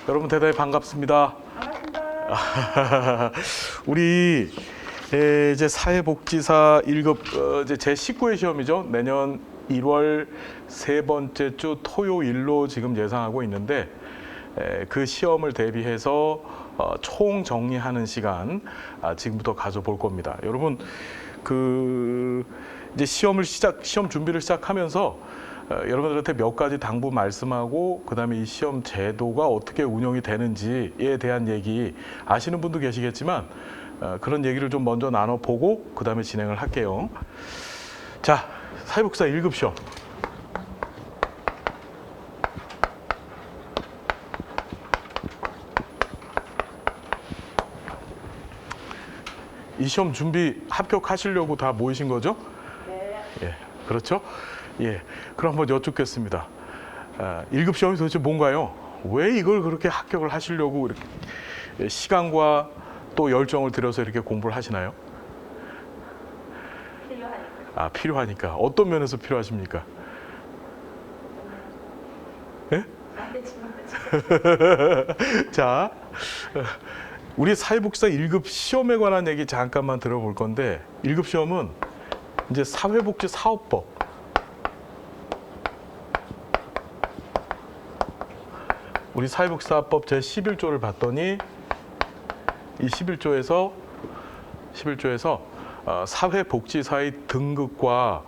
여러분 대단히 반갑습니다. 반갑습니다. 우리 이제 사회복지사 1급 이제 제 19회 시험이죠. 내년 1월 세 번째 주 토요일로 지금 예상하고 있는데 그 시험을 대비해서 총 정리하는 시간 지금부터 가져볼 겁니다. 여러분 그 이제 시험 준비를 시작하면서 여러분들한테 몇 가지 당부 말씀하고 그다음에 이 시험 제도가 어떻게 운영이 되는지에 대한 얘기 아시는 분도 계시겠지만 그런 얘기를 좀 먼저 나눠보고 그다음에 진행을 할게요. 자, 사회복지사 1급 시험. 이 시험 준비 합격하시려고 다 모이신 거죠? 네. 예, 그렇죠? 예, 그럼 한번 여쭙겠습니다. 1급 시험이 도대체 뭔가요? 왜 이걸 그렇게 합격을 하시려고 이렇게 시간과 또 열정을 들여서 이렇게 공부를 하시나요? 필요하니까. 필요하니까. 어떤 면에서 필요하십니까? 예? 안 되지만 자, 우리 사회복지사 1급 시험에 관한 얘기 잠깐만 들어볼 건데 1급 시험은 이제 사회복지사업법 우리 사회복지사법 제11조를 봤더니 이 11조에서 사회복지사의 등급과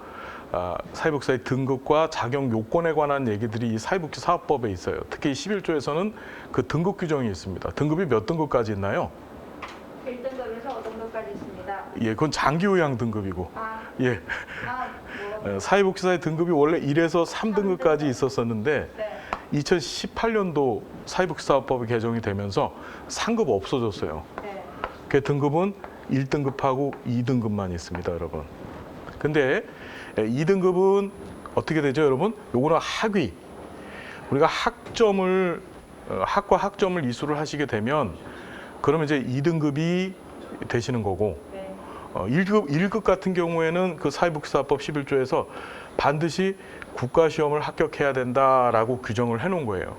사회복지사의 등급과 자격 요건에 관한 얘기들이 이 사회복지사업법에 있어요. 특히 11조에서는 그 등급 규정이 있습니다. 등급이 몇 등급까지 있나요? 1등급에서 5등급까지 있습니다. 예, 그건 장기요양 등급이고. 예. 사회복지사의 등급이 원래 1에서 3등급까지 있었었는데 네. 2018년도 사회복지사업법이 개정이 되면서 상급 없어졌어요. 네. 그 등급은 1등급하고 2등급만 있습니다, 여러분. 근데 2등급은 어떻게 되죠, 여러분? 요거는 학위. 우리가 학과 학점을 이수를 하시게 되면 그러면 이제 2등급이 되시는 거고 네. 1급 같은 경우에는 그 사회복지사법 11조에서 반드시 국가시험을 합격해야 된다라고 규정을 해놓은 거예요.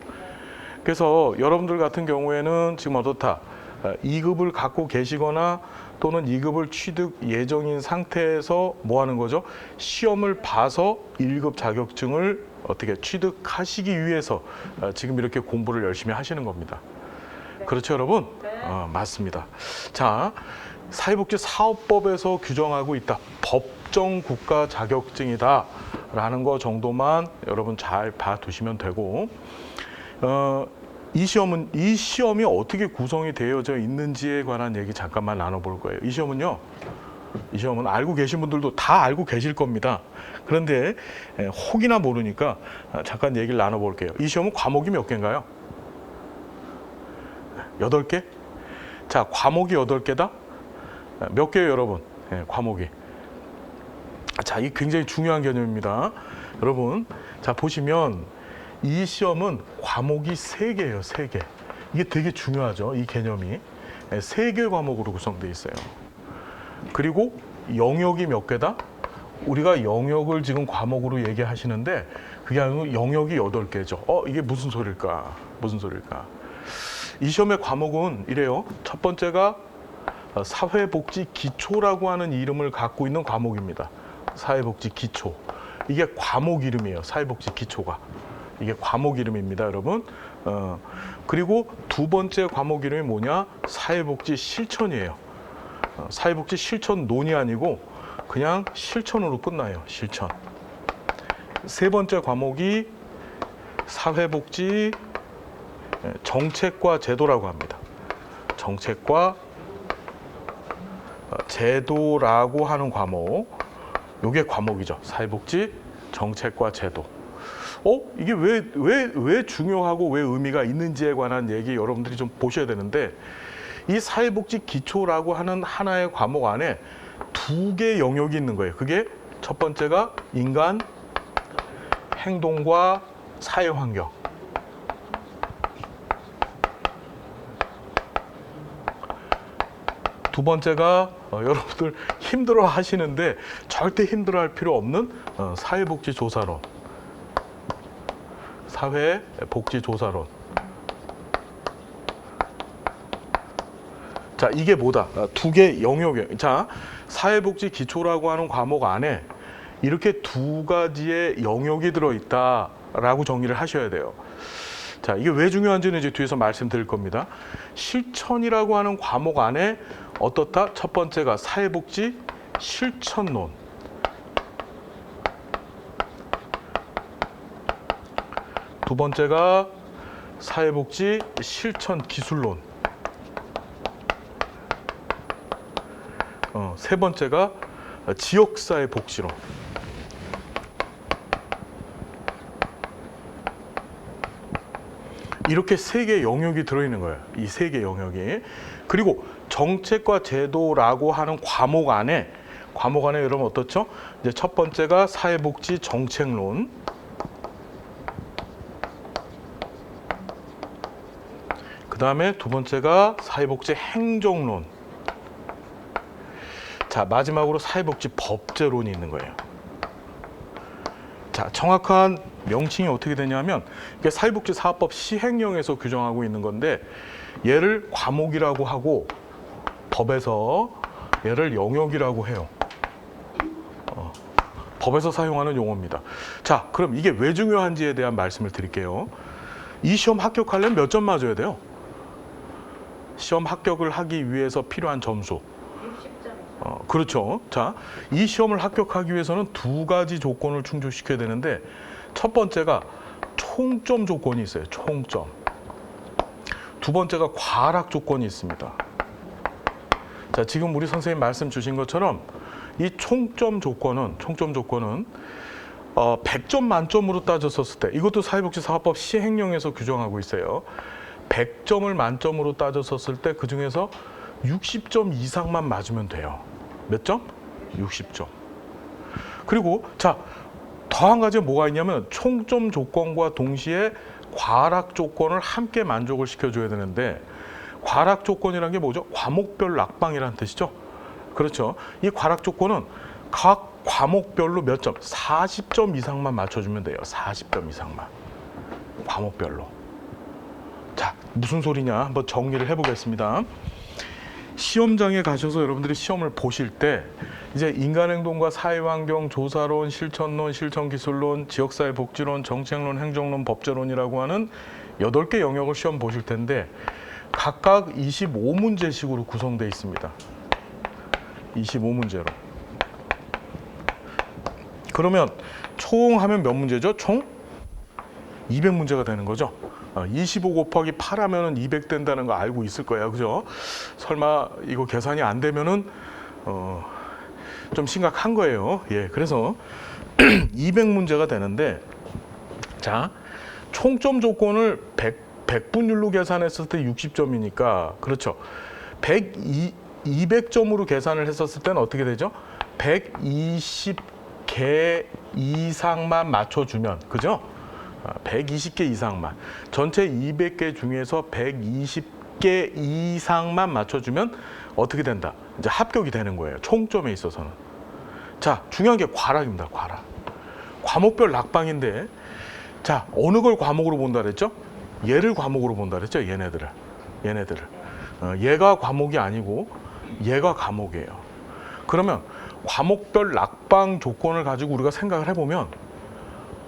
그래서 여러분들 같은 경우에는 지금 어떻다? 2급을 갖고 계시거나 또는 2급을 취득 예정인 상태에서 뭐 하는 거죠? 시험을 봐서 1급 자격증을 어떻게 취득하시기 위해서 지금 이렇게 공부를 열심히 하시는 겁니다. 네. 그렇죠, 여러분? 네. 맞습니다. 자, 사회복지사업법에서 규정하고 있다. 법정 국가 자격증이다. 라는 거 정도만 여러분 잘 봐두시면 되고 이 시험이 어떻게 구성이 되어져 있는지에 관한 얘기 잠깐만 나눠볼 거예요. 이 시험은 알고 계신 분들도 다 알고 계실 겁니다. 그런데 혹이나 모르니까 잠깐 얘기를 나눠볼게요. 이 시험은 과목이 몇 개인가요? 8개? 자, 과목이 8개다? 몇 개예요, 여러분? 과목이. 자, 이게 굉장히 중요한 개념입니다. 여러분, 자, 보시면 이 시험은 과목이 3개예요, 3개. 이게 되게 중요하죠, 이 개념이. 3개 과목으로 구성되어 있어요. 그리고 영역이 몇 개다? 우리가 영역을 지금 과목으로 얘기하시는데 그게 아니고 영역이 8개죠. 이게 무슨 소릴까? 무슨 소릴까? 이 시험의 과목은 이래요. 첫 번째가 사회복지 기초라고 하는 이름을 갖고 있는 과목입니다. 사회복지 기초. 이게 과목 이름이에요. 사회복지 기초가. 이게 과목 이름입니다, 여러분. 그리고 두 번째 과목 이름이 뭐냐? 사회복지 실천이에요. 사회복지 실천론이 아니고 그냥 실천으로 끝나요. 실천. 세 번째 과목이 사회복지 정책과 제도라고 합니다. 정책과 제도라고 하는 과목. 요게 과목이죠. 사회복지 정책과 제도. 이게 왜 중요하고 왜 의미가 있는지에 관한 얘기 여러분들이 좀 보셔야 되는데 이 사회복지 기초라고 하는 하나의 과목 안에 2개 영역이 있는 거예요. 그게 첫 번째가 인간, 행동과 사회환경. 두 번째가 여러분들 힘들어 하시는데 절대 힘들어 할 필요 없는 사회복지조사론. 사회복지조사론. 자, 이게 뭐다? 두 개 영역이에요. 자, 사회복지 기초라고 하는 과목 안에 이렇게 두 가지의 영역이 들어있다라고 정리를 하셔야 돼요. 자, 이게 왜 중요한지는 이제 뒤에서 말씀드릴 겁니다. 실천이라고 하는 과목 안에 어떻다? 첫 번째가 사회복지 실천론. 두 번째가 사회복지 실천 기술론. 세 번째가 지역사회 복지론. 이렇게 세 개 영역이 들어있는 거예요. 이 세 개 영역이. 그리고 정책과 제도라고 하는 과목 안에 여러분 어떻죠? 이제 첫 번째가 사회복지 정책론. 그 다음에 두 번째가 사회복지 행정론. 자, 마지막으로 사회복지 법제론이 있는 거예요. 자, 정확한 명칭이 어떻게 되냐면 이게 사회복지 사업법 시행령에서 규정하고 있는 건데 얘를 과목이라고 하고 법에서 얘를 영역이라고 해요. 법에서 사용하는 용어입니다. 자, 그럼 이게 왜 중요한지에 대한 말씀을 드릴게요. 이 시험 합격하려면 몇 점 맞아야 돼요? 시험 합격을 하기 위해서 필요한 점수. 60점. 그렇죠. 자, 이 시험을 합격하기 위해서는 두 가지 조건을 충족시켜야 되는데 첫 번째가 총점 조건이 있어요. 총점. 두 번째가 과락 조건이 있습니다. 자, 지금 우리 선생님 말씀 주신 것처럼 이 총점 조건은 100점 만점으로 따졌었을 때 이것도 사회복지 사업법 시행령에서 규정하고 있어요. 100점을 만점으로 따졌었을 때 그중에서 60점 이상만 맞으면 돼요. 몇 점? 60점. 그리고 자, 더 한 가지 뭐가 있냐면 총점 조건과 동시에 과락 조건을 함께 만족을 시켜줘야 되는데 과락 조건이라는 게 뭐죠? 과목별 낙방이라는 뜻이죠. 그렇죠. 이 과락 조건은 각 과목별로 몇 점? 40점 이상만 맞춰주면 돼요. 40점 이상만. 과목별로. 자, 무슨 소리냐? 한번 정리를 해보겠습니다. 시험장에 가셔서 여러분들이 시험을 보실 때 이제 인간행동과 사회환경 조사론, 실천론, 실천기술론, 지역사회 복지론, 정책론, 행정론, 법제론이라고 하는 8개 영역을 시험 보실 텐데 각각 25문제씩으로 구성되어 있습니다. 25문제로. 그러면 총 하면 몇 문제죠? 총 200문제가 되는 거죠. 25 곱하기 8 하면은 200 된다는 거 알고 있을 거야. 그죠? 설마 이거 계산이 안 되면은 좀 심각한 거예요. 예. 그래서 200문제가 되는데 자, 총점 조건을 100분율로 계산했을 때 60점이니까 그렇죠. 200점으로 계산을 했었을 때는 어떻게 되죠? 120개 이상만 맞춰주면 그죠? 120개 이상만. 전체 200개 중에서 120개 이상만 맞춰주면 어떻게 된다? 이제 합격이 되는 거예요. 총점에 있어서는. 자, 중요한 게 과락입니다. 과락. 과목별 낙방인데 자, 어느 걸 과목으로 본다 그랬죠? 얘를 과목으로 본다 그랬죠? 얘네들을. 얘가 과목이 아니고 얘가 과목이에요. 그러면 과목별 낙방 조건을 가지고 우리가 생각을 해보면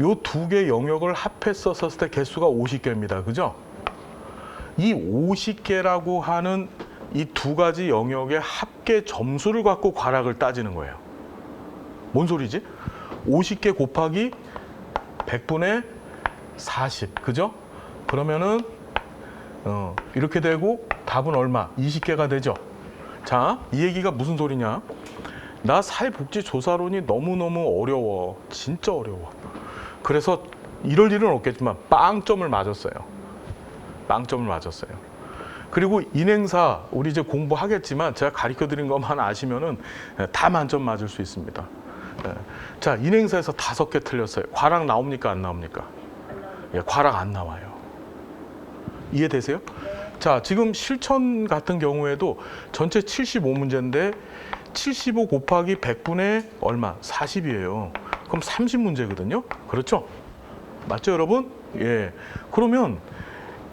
요 두 개 영역을 합했었을 때 개수가 50개입니다. 그죠? 이 50개라고 하는 이 두 가지 영역의 합계 점수를 갖고 과락을 따지는 거예요. 뭔 소리지? 50개 곱하기 100분의 40. 그죠? 그러면은 이렇게 되고 답은 얼마? 20개가 되죠. 자, 이 얘기가 무슨 소리냐? 나 사회복지조사론이 너무너무 어려워. 진짜 어려워. 그래서 이럴 일은 없겠지만 빵점을 맞았어요. 빵점을 맞았어요. 그리고 인행사 우리 이제 공부하겠지만 제가 가르쳐드린 것만 아시면은 다 만점 맞을 수 있습니다. 자, 인행사에서 5개 틀렸어요. 과락 나옵니까? 안 나옵니까? 예, 과락 안 나와요. 이해되세요? 자, 지금 실천 같은 경우에도 전체 75문제인데 75 곱하기 100분의 얼마? 40이에요. 그럼 30문제거든요. 그렇죠? 맞죠, 여러분? 예. 그러면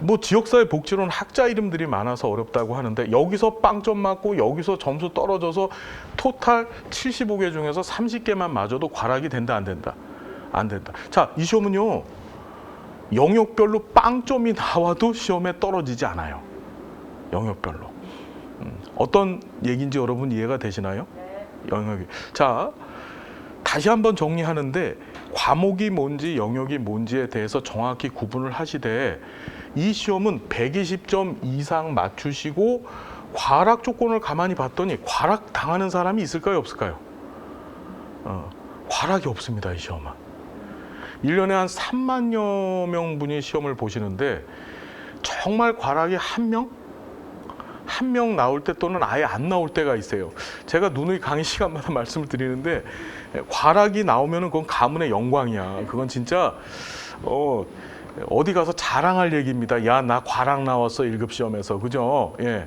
뭐 지역사회 복지론 학자 이름들이 많아서 어렵다고 하는데 여기서 빵점 맞고 여기서 점수 떨어져서 토탈 75개 중에서 30개만 맞아도 과락이 된다 안 된다? 안 된다. 자, 이 시험은요. 영역별로 빵점이 나와도 시험에 떨어지지 않아요. 영역별로. 어떤 얘기인지 여러분 이해가 되시나요? 영역이. 자, 다시 한번 정리하는데 과목이 뭔지 영역이 뭔지에 대해서 정확히 구분을 하시되 이 시험은 120점 이상 맞추시고 과락 조건을 가만히 봤더니 과락 당하는 사람이 있을까요? 없을까요? 과락이 없습니다. 이 시험은. 1년에 한 3만여 명분이 시험을 보시는데 정말 과락이 한 명 나올 때 또는 아예 안 나올 때가 있어요. 제가 누누이 강의 시간마다 말씀을 드리는데 과락이 나오면 그건 가문의 영광이야. 그건 진짜 어디 가서 자랑할 얘기입니다. 야, 나 과락 나왔어 1급 시험에서. 그죠? 예.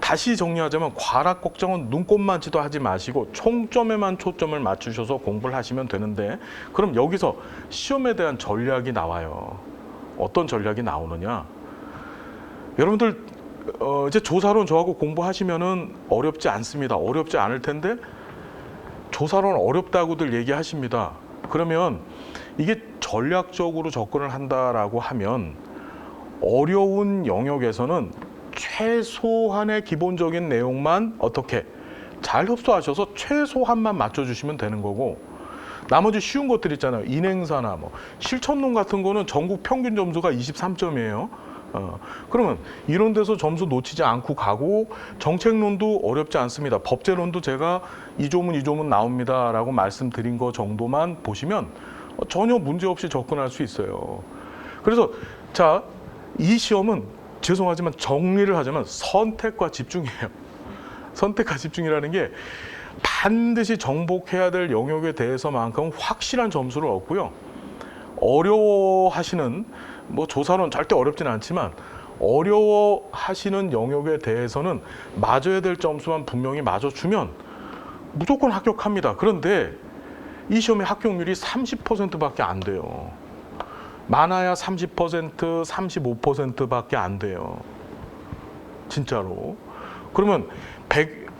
다시 정리하자면 과락 걱정은 눈꼽만치도 하지 마시고 총점에만 초점을 맞추셔서 공부를 하시면 되는데 그럼 여기서 시험에 대한 전략이 나와요. 어떤 전략이 나오느냐? 여러분들 이제 조사론 저하고 공부하시면은 어렵지 않습니다. 어렵지 않을 텐데 조사론 어렵다고들 얘기하십니다. 그러면 이게 전략적으로 접근을 한다라고 하면 어려운 영역에서는 최소한의 기본적인 내용만 어떻게 잘 흡수하셔서 최소한만 맞춰주시면 되는 거고 나머지 쉬운 것들 있잖아요. 인행사나 뭐 실천론 같은 거는 전국 평균 점수가 23점이에요. 그러면 이런 데서 점수 놓치지 않고 가고 정책론도 어렵지 않습니다. 법제론도 제가 이 조문 나옵니다라고 말씀드린 거 정도만 보시면 전혀 문제 없이 접근할 수 있어요. 그래서 자, 이 시험은 죄송하지만 정리를 하자면 선택과 집중이에요. 선택과 집중이라는 게 반드시 정복해야 될 영역에 대해서만큼 확실한 점수를 얻고요. 어려워하시는 뭐 조사론 절대 어렵진 않지만 어려워하시는 영역에 대해서는 맞아야 될 점수만 분명히 맞아주면 무조건 합격합니다. 그런데 이 시험의 합격률이 30%밖에 안 돼요. 많아야 30%, 35%밖에 안 돼요. 진짜로. 그러면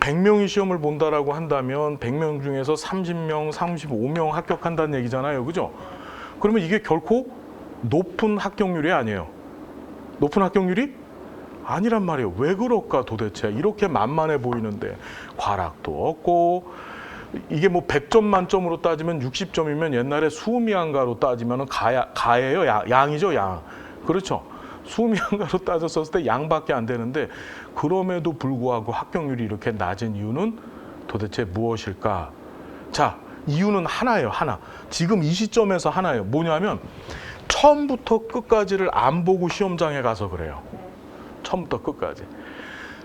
100명이 시험을 본다라고 한다면 100명 중에서 30명, 35명 합격한다는 얘기잖아요. 그죠? 그러면 이게 결코 높은 합격률이 아니에요. 높은 합격률이 아니란 말이에요. 왜 그럴까 도대체. 이렇게 만만해 보이는데 과락도 없고 이게 뭐 100점 만점으로 따지면 60점이면 옛날에 수미양가로 따지면 가예요. 양이죠. 양. 그렇죠. 수미양가로 따졌을 때 양밖에 안 되는데 그럼에도 불구하고 합격률이 이렇게 낮은 이유는 도대체 무엇일까? 자, 이유는 하나예요. 하나. 지금 이 시점에서 하나예요. 뭐냐면 처음부터 끝까지를 안 보고 시험장에 가서 그래요. 처음부터 끝까지.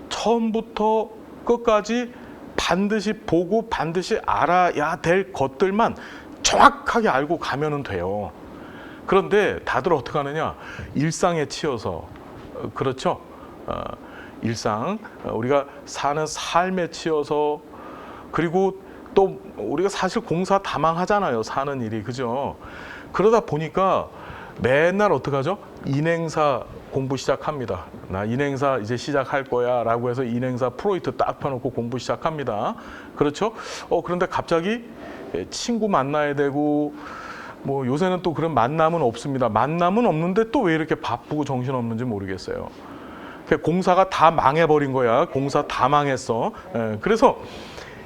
처음부터 끝까지 반드시 보고 반드시 알아야 될 것들만 정확하게 알고 가면은 돼요. 그런데 다들 어떻게 하느냐? 일상에 치여서 그렇죠? 일상 우리가 사는 삶에 치여서 그리고 또 우리가 사실 공사 다망하잖아요. 사는 일이 그죠? 그러다 보니까 맨날 어떻게 하죠? 인행사 공부 시작합니다. 나 인행사 이제 시작할 거야 라고 해서 인행사 프로이트 딱 펴놓고 공부 시작합니다. 그렇죠? 그런데 갑자기 친구 만나야 되고 뭐 요새는 또 그런 만남은 없습니다. 만남은 없는데 또 왜 이렇게 바쁘고 정신없는지 모르겠어요. 공사가 다 망해버린 거야. 공사 다 망했어. 그래서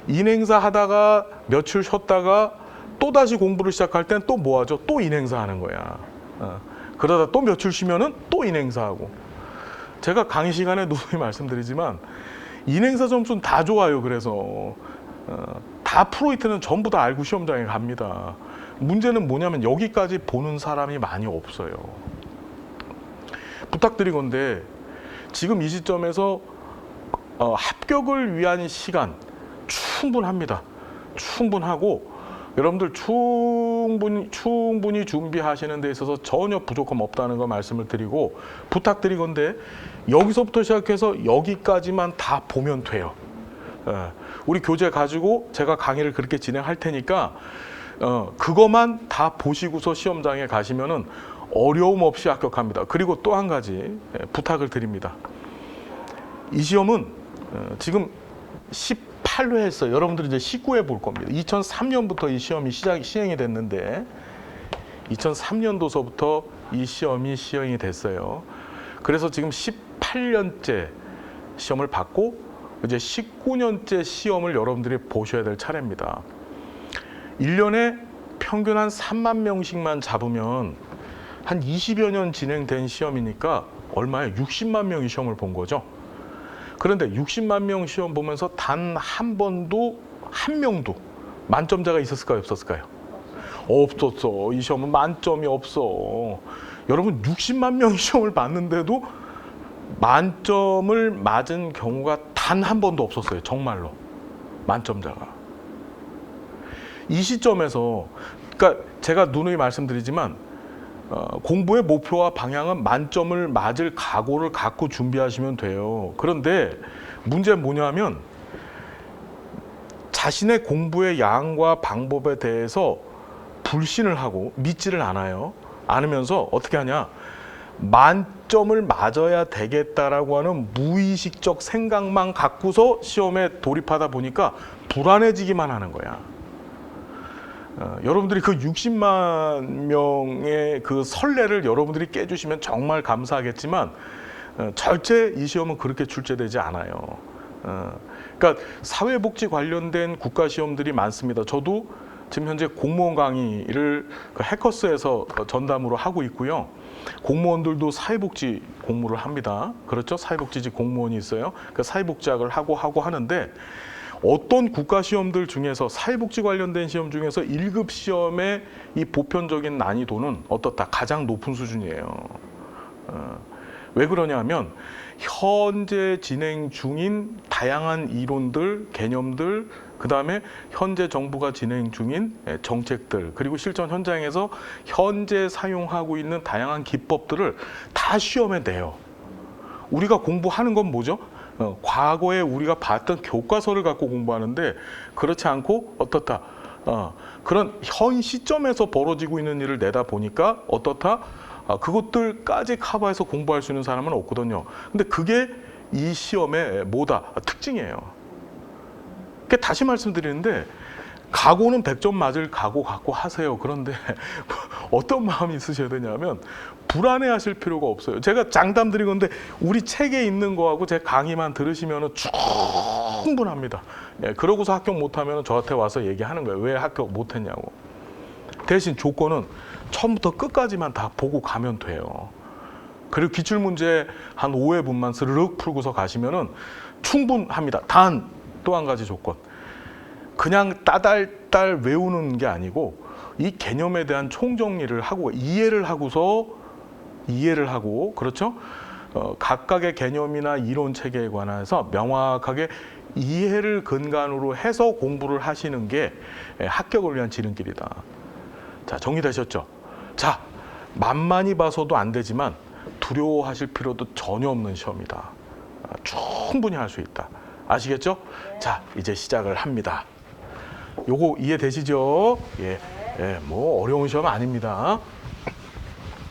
인행사 하다가 며칠 쉬었다가 또다시 공부를 시작할 땐 또 뭐 하죠? 또 인행사 하는 거야. 그러다 또 며칠 쉬면은 또 인행사하고. 제가 강의 시간에 누누이 말씀드리지만 인행사 점수는 다 좋아요. 그래서 다 프로이트는 전부 다 알고 시험장에 갑니다. 문제는 뭐냐면 여기까지 보는 사람이 많이 없어요. 부탁드리건데 지금 이 시점에서 합격을 위한 시간 충분합니다. 충분하고 여러분들 충분히 준비하시는 데 있어서 전혀 부족함 없다는 거 말씀을 드리고 부탁드리건데 여기서부터 시작해서 여기까지만 다 보면 돼요. 우리 교재 가지고 제가 강의를 그렇게 진행할 테니까 그것만 다 보시고서 시험장에 가시면은 어려움 없이 합격합니다. 그리고 또 한 가지 부탁을 드립니다. 이 시험은 지금 18회 했어요. 여러분들이 이제 19회 볼 겁니다. 2003년부터 이 시험이 시행이 됐는데 2003년도서부터 이 시험이 시행이 됐어요. 그래서 지금 18년째 시험을 받고 이제 19년째 시험을 여러분들이 보셔야 될 차례입니다. 1년에 평균 한 3만 명씩만 잡으면 한 20여 년 진행된 시험이니까 얼마에 60만 명이 시험을 본 거죠. 그런데 60만 명 시험 보면서 단 한 번도 한 명도 만점자가 있었을까요, 없었을까요? 없었어. 이 시험은 만점이 없어. 여러분 60만 명이 시험을 봤는데도 만점을 맞은 경우가 단 한 번도 없었어요. 정말로. 만점자가. 이 시점에서 그러니까 제가 누누이 말씀드리지만 공부의 목표와 방향은 만점을 맞을 각오를 갖고 준비하시면 돼요. 그런데 문제는 뭐냐면 자신의 공부의 양과 방법에 대해서 불신을 하고 믿지를 않으면서 어떻게 하냐, 만점을 맞아야 되겠다라고 하는 무의식적 생각만 갖고서 시험에 돌입하다 보니까 불안해지기만 하는 거야. 여러분들이 그 60만 명의 그 선례를 여러분들이 깨주시면 정말 감사하겠지만 절대 이 시험은 그렇게 출제되지 않아요. 그러니까 사회복지 관련된 국가시험들이 많습니다. 저도 지금 현재 공무원 강의를 그 해커스에서 전담으로 하고 있고요. 공무원들도 사회복지 공무를 합니다. 그렇죠? 사회복지직 공무원이 있어요. 그 사회복지학을 하고 하는데 어떤 국가시험들 중에서 사회복지 관련된 시험 중에서 1급 시험의 이 보편적인 난이도는 어떻다? 가장 높은 수준이에요. 왜 그러냐면 현재 진행 중인 다양한 이론들, 개념들, 그 다음에 현재 정부가 진행 중인 정책들, 그리고 실전 현장에서 현재 사용하고 있는 다양한 기법들을 다 시험에 내요. 우리가 공부하는 건 뭐죠? 과거에 우리가 봤던 교과서를 갖고 공부하는데 그렇지 않고 어떻다? 그런 현 시점에서 벌어지고 있는 일을 내다 보니까 어떻다? 그것들까지 커버해서 공부할 수 있는 사람은 없거든요. 근데 그게 이 시험의 뭐다? 특징이에요. 그러니까 다시 말씀드리는데 각오는 100점 맞을 각오 갖고 하세요. 그런데 어떤 마음이 있으셔야 되냐면 불안해하실 필요가 없어요. 제가 장담 드리건데 우리 책에 있는 거하고 제 강의만 들으시면 충분합니다. 그러고서 합격 못하면 저한테 와서 얘기하는 거예요. 왜 합격 못했냐고. 대신 조건은 처음부터 끝까지만 다 보고 가면 돼요. 그리고 기출문제 한 5회분만 스르륵 풀고서 가시면 충분합니다. 단 또 한 가지 조건. 그냥 따달딸 외우는 게 아니고 이 개념에 대한 총정리를 하고 이해를 하고 그렇죠? 각각의 개념이나 이론 체계에 관해서 명확하게 이해를 근간으로 해서 공부를 하시는 게 합격을 위한 지름길이다. 자, 정리되셨죠? 자, 만만히 봐서도 안 되지만 두려워하실 필요도 전혀 없는 시험이다. 충분히 할 수 있다. 아시겠죠? 자, 이제 시작을 합니다. 요거 이해되시죠? 뭐 어려운 시험 아닙니다.